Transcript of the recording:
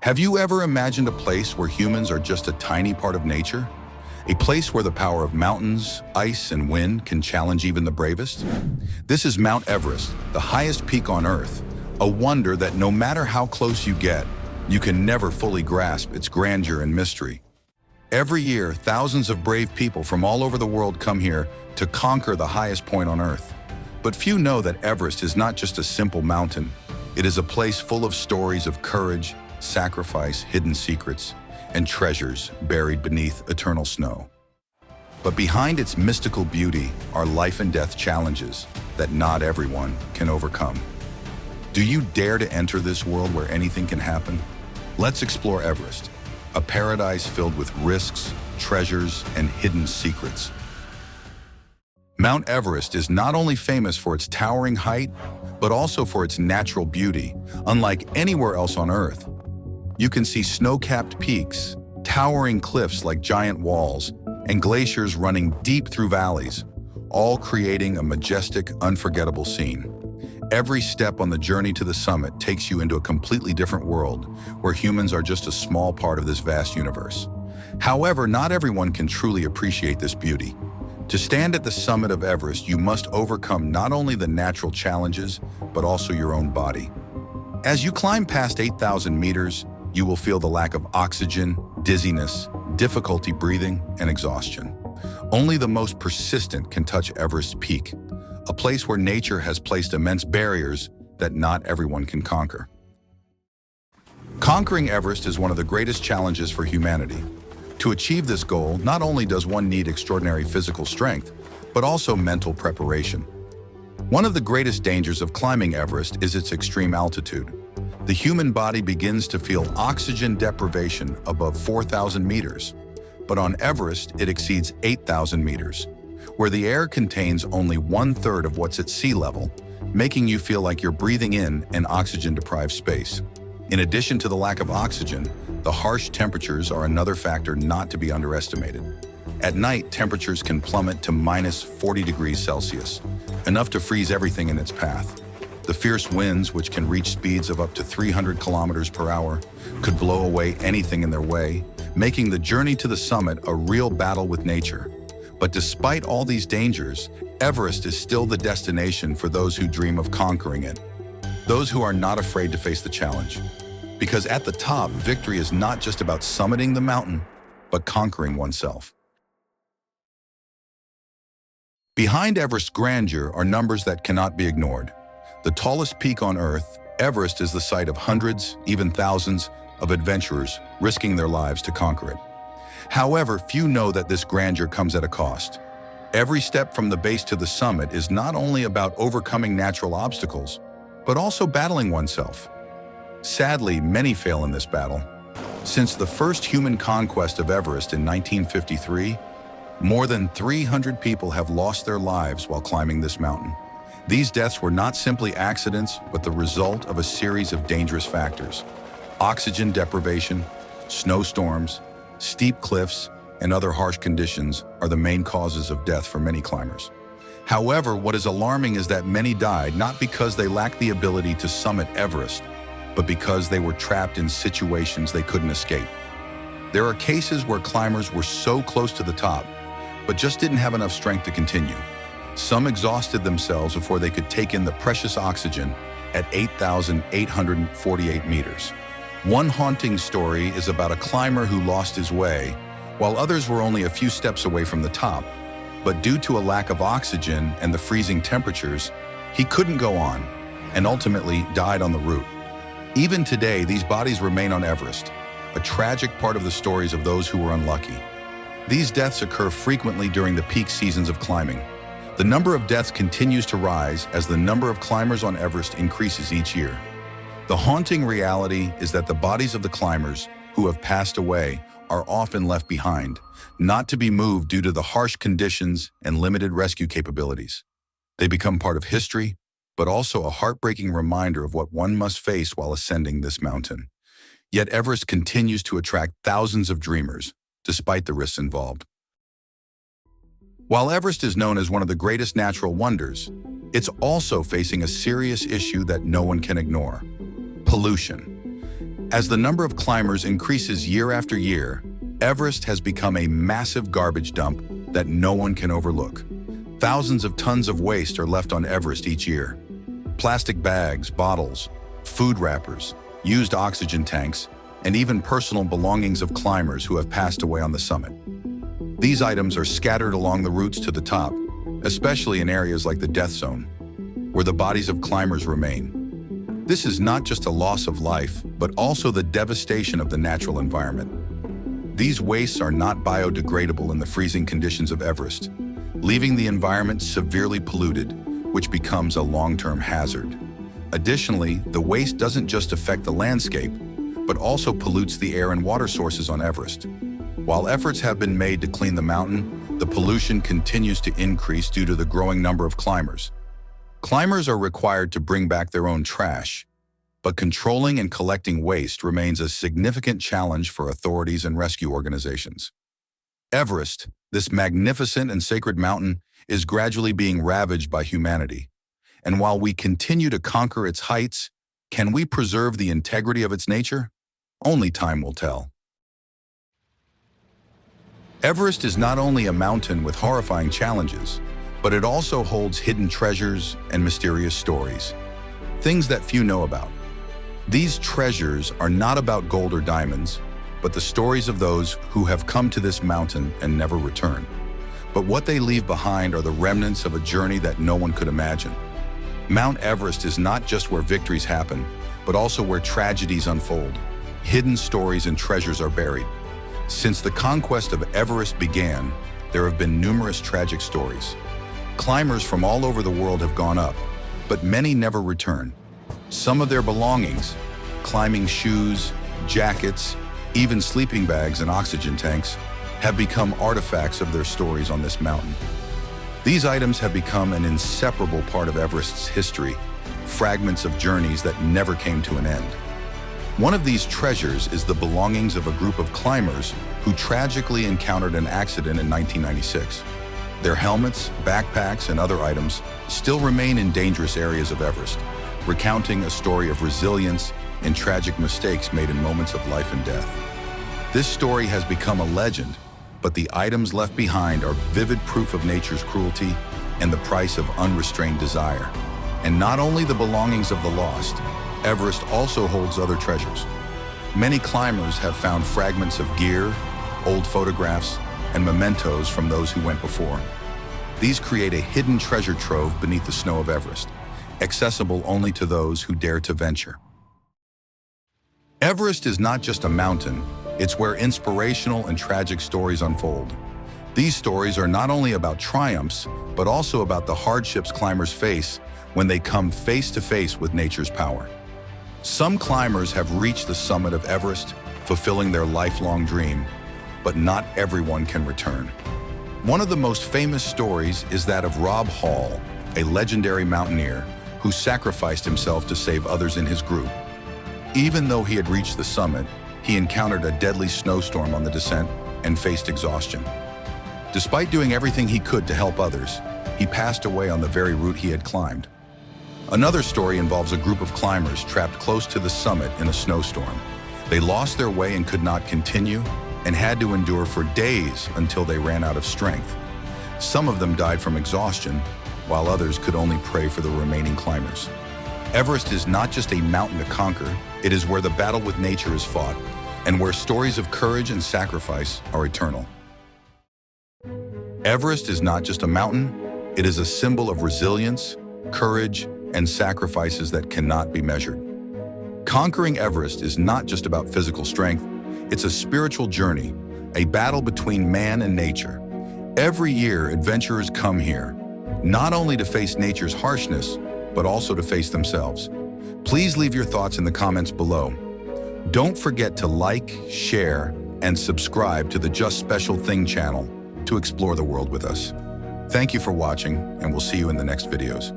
Have you ever imagined a place where humans are just a tiny part of nature? A place where the power of mountains, ice, and wind can challenge even the bravest? This is Mount Everest, the highest peak on Earth, a wonder that no matter how close you get, you can never fully grasp its grandeur and mystery. Every year, thousands of brave people from all over the world come here to conquer the highest point on Earth. But few know that Everest is not just a simple mountain. It is a place full of stories of courage, sacrifice, hidden secrets, and treasures buried beneath eternal snow. But behind its mystical beauty are life and death challenges that not everyone can overcome. Do you dare to enter this world where anything can happen? Let's explore Everest, a paradise filled with risks, treasures, and hidden secrets. Mount Everest is not only famous for its towering height, but also for its natural beauty, unlike anywhere else on Earth. You can see snow-capped peaks, towering cliffs like giant walls, and glaciers running deep through valleys, all creating a majestic, unforgettable scene. Every step on the journey to the summit takes you into a completely different world, where humans are just a small part of this vast universe. However, not everyone can truly appreciate this beauty. To stand at the summit of Everest, you must overcome not only the natural challenges, but also your own body. As you climb past 8,000 meters, you will feel the lack of oxygen, dizziness, difficulty breathing, and exhaustion. Only the most persistent can touch Everest's peak, a place where nature has placed immense barriers that not everyone can conquer. Conquering Everest is one of the greatest challenges for humanity. To achieve this goal, not only does one need extraordinary physical strength, but also mental preparation. One of the greatest dangers of climbing Everest is its extreme altitude. The human body begins to feel oxygen deprivation above 4,000 meters, but on Everest it exceeds 8,000 meters, where the air contains only 1/3 of what's at sea level, making you feel like you're breathing in an oxygen-deprived space. In addition to the lack of oxygen, the harsh temperatures are another factor not to be underestimated. At night, temperatures can plummet to -40 degrees Celsius, enough to freeze everything in its path. The fierce winds, which can reach speeds of up to 300 kilometers per hour, could blow away anything in their way, making the journey to the summit a real battle with nature. But despite all these dangers, Everest is still the destination for those who dream of conquering it. Those who are not afraid to face the challenge. Because at the top, victory is not just about summiting the mountain, but conquering oneself. Behind Everest's grandeur are numbers that cannot be ignored. The tallest peak on Earth, Everest is the site of hundreds, even thousands, of adventurers risking their lives to conquer it. However, few know that this grandeur comes at a cost. Every step from the base to the summit is not only about overcoming natural obstacles, but also battling oneself. Sadly, many fail in this battle. Since the first human conquest of Everest in 1953, more than 300 people have lost their lives while climbing this mountain. These deaths were not simply accidents, but the result of a series of dangerous factors. Oxygen deprivation, snowstorms, steep cliffs, and other harsh conditions are the main causes of death for many climbers. However, what is alarming is that many died not because they lacked the ability to summit Everest, but because they were trapped in situations they couldn't escape. There are cases where climbers were so close to the top, but just didn't have enough strength to continue. Some exhausted themselves before they could take in the precious oxygen at 8,848 meters. One haunting story is about a climber who lost his way, while others were only a few steps away from the top. But due to a lack of oxygen and the freezing temperatures, he couldn't go on and ultimately died on the route. Even today, these bodies remain on Everest, a tragic part of the stories of those who were unlucky. These deaths occur frequently during the peak seasons of climbing. The number of deaths continues to rise as the number of climbers on Everest increases each year. The haunting reality is that the bodies of the climbers who have passed away are often left behind, not to be moved due to the harsh conditions and limited rescue capabilities. They become part of history, but also a heartbreaking reminder of what one must face while ascending this mountain. Yet Everest continues to attract thousands of dreamers, despite the risks involved. While Everest is known as one of the greatest natural wonders, it's also facing a serious issue that no one can ignore: pollution. As the number of climbers increases year after year, Everest has become a massive garbage dump that no one can overlook. Thousands of tons of waste are left on Everest each year. Plastic bags, bottles, food wrappers, used oxygen tanks, and even personal belongings of climbers who have passed away on the summit. These items are scattered along the routes to the top, especially in areas like the death zone, where the bodies of climbers remain. This is not just a loss of life, but also the devastation of the natural environment. These wastes are not biodegradable in the freezing conditions of Everest, leaving the environment severely polluted, which becomes a long-term hazard. Additionally, the waste doesn't just affect the landscape, but also pollutes the air and water sources on Everest. While efforts have been made to clean the mountain, the pollution continues to increase due to the growing number of climbers. Climbers are required to bring back their own trash, but controlling and collecting waste remains a significant challenge for authorities and rescue organizations. Everest, this magnificent and sacred mountain, is gradually being ravaged by humanity. And while we continue to conquer its heights, can we preserve the integrity of its nature? Only time will tell. Everest is not only a mountain with horrifying challenges, but it also holds hidden treasures and mysterious stories, things that few know about. These treasures are not about gold or diamonds, but the stories of those who have come to this mountain and never return. But what they leave behind are the remnants of a journey that no one could imagine. Mount Everest is not just where victories happen, but also where tragedies unfold. Hidden stories and treasures are buried. Since the conquest of Everest began, there have been numerous tragic stories. Climbers from all over the world have gone up, but many never return. Some of their belongings, climbing shoes, jackets, even sleeping bags and oxygen tanks, have become artifacts of their stories on this mountain. These items have become an inseparable part of Everest's history, fragments of journeys that never came to an end. One of these treasures is the belongings of a group of climbers who tragically encountered an accident in 1996. Their helmets, backpacks, and other items still remain in dangerous areas of Everest, recounting a story of resilience and tragic mistakes made in moments of life and death. This story has become a legend, but the items left behind are vivid proof of nature's cruelty and the price of unrestrained desire. And not only the belongings of the lost, Everest also holds other treasures. Many climbers have found fragments of gear, old photographs, and mementos from those who went before. These create a hidden treasure trove beneath the snow of Everest, accessible only to those who dare to venture. Everest is not just a mountain, it's where inspirational and tragic stories unfold. These stories are not only about triumphs, but also about the hardships climbers face when they come face to face with nature's power. Some climbers have reached the summit of Everest, fulfilling their lifelong dream, but not everyone can return. One of the most famous stories is that of Rob Hall, a legendary mountaineer who sacrificed himself to save others in his group. Even though he had reached the summit, he encountered a deadly snowstorm on the descent and faced exhaustion. Despite doing everything he could to help others, he passed away on the very route he had climbed. Another story involves a group of climbers trapped close to the summit in a snowstorm. They lost their way and could not continue, and had to endure for days until they ran out of strength. Some of them died from exhaustion, while others could only pray for the remaining climbers. Everest is not just a mountain to conquer, it is where the battle with nature is fought, and where stories of courage and sacrifice are eternal. Everest is not just a mountain, it is a symbol of resilience, courage, and sacrifices that cannot be measured. Conquering Everest is not just about physical strength, it's a spiritual journey, a battle between man and nature. Every year, adventurers come here, not only to face nature's harshness, but also to face themselves. Please leave your thoughts in the comments below. Don't forget to like, share, and subscribe to the Just Special Thing channel to explore the world with us. Thank you for watching, and we'll see you in the next videos.